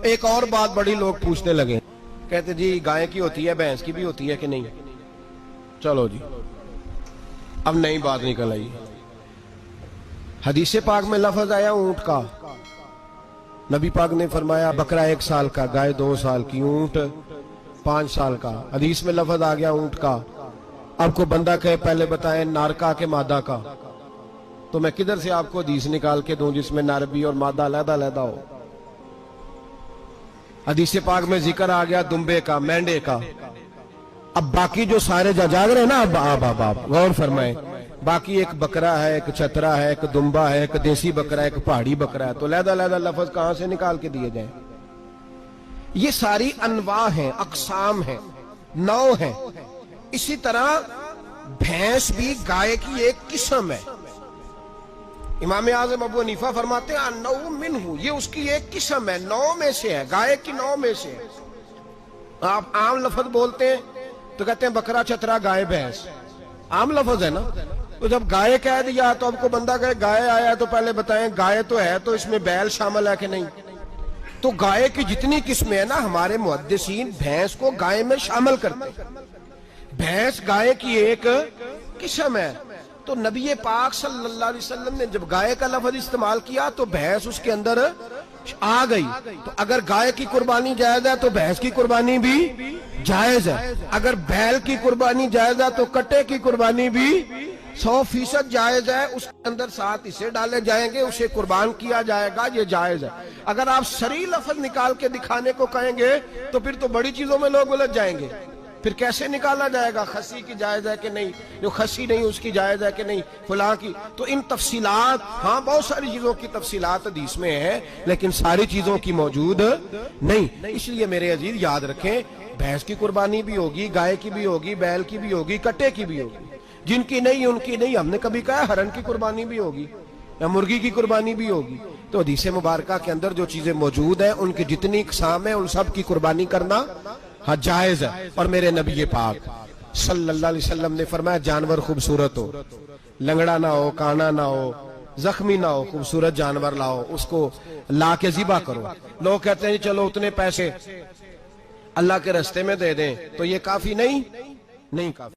एक और बात बड़ी लोग पूछने लगे, कहते जी गाय की होती है, भैंस की भी होती है कि नहीं। चलो जी, अब नई बात निकल आई। हदीस पाक में लफ्ज आया ऊंट का। नबी पाक ने फरमाया बकरा 1 साल का, गाय 2 साल की, ऊंट 5 साल का। हदीस में लफ्ज आ गया ऊंट का। अब को बंदा कहे पहले बताएं नारका के मादा का, तो मैं किधर से आपको हदीस निकाल के दूं जिसमें नार भी और मादा अलग-अलग हो। हदीस पाक में जिक्र आ गया दुम्बे का, मेंढे का। अब बाकी जो सारे जाग रहे हैं ना, अब गौर फरमाए, बाकी एक बकरा है, एक चतरा है, एक दुम्बा है, एक देसी बकरा है, एक पहाड़ी बकरा है, तो लहदा लफ्ज कहां से निकाल के दिए जाए। ये सारी अनवा हैं, अकसाम हैं, नौ हैं। इसी तरह भैंस भी गाय की एक किस्म है। इमाम आज़म अबू हनीफा फरमाते हैं नौ मिन्हु, ये उसकी एक किस्म है, 9 में से है, गाय की 9 में से है। आप आम लफ्ज बोलते हैं तो कहते हैं बकरा चतरा गाय भैंस, आम लफ्ज है ना। तो जब गाय कह दिया तो आपको बंदा कहे गाय आया तो पहले बताएं गाय तो है, तो इसमें बैल शामिल है कि नहीं। तो गाय की जितनी किस्में है ना, हमारे मुहद्दिसीन भैंस को गाय में शामिल करते हैं। भैंस गाय की एक किस्म है। तो नबी पाक सल्लल्लाहु अलैहि वसल्लम ने जब गाय का लफ्ज इस्तेमाल किया तो भैंस उसके अंदर आ गई। तो अगर गाय की कुर्बानी जायज है तो भैंस की कुर्बानी भी जायज है। अगर बैल की कुर्बानी जायज है तो कट्टे की कुर्बानी भी 100% जायज है। उसके अंदर 7 हिस्से डाले जाएंगे, उसे कुर्बान किया जाएगा, ये जायज है। अगर आप सही लफ्ज निकाल के दिखाने को कहेंगे तो फिर तो बड़ी चीजों में लोग उलझ जाएंगे। फिर कैसे निकाला जाएगा खस्सी की जायज है कि नहीं, जो खस्सी नहीं उसकी जायज है कि नहीं, फुला की। तो इन तफसीलात, हाँ बहुत सारी चीजों की तफसीलात हदीस में है, लेकिन सारी चीजों की मौजूद नहीं। इसलिए मेरे अजीज याद रखें, भैंस की कुर्बानी भी होगी, गाय की भी होगी, बैल की भी होगी, कट्टे की भी होगी। जिनकी नहीं उनकी नहीं। हमने कभी कहा हरन की कुर्बानी भी होगी या मुर्गी की कुर्बानी भी होगी। तो हदीस मुबारका के अंदर जो चीजें मौजूद है उनकी जितनी इकसाम है उन सब की कुर्बानी करना हाँ जायज है। और मेरे नबी पाक सल्लल्लाहु अलैहि वसल्लम ने फरमाया जानवर खूबसूरत हो, लंगड़ा ना हो, काना ना हो, जख्मी ना हो, खूबसूरत जानवर लाओ, उसको ला के ज़िबा करो। लोग कहते हैं चलो उतने पैसे अल्लाह के रास्ते में दे दें, तो ये काफी नहीं काफी।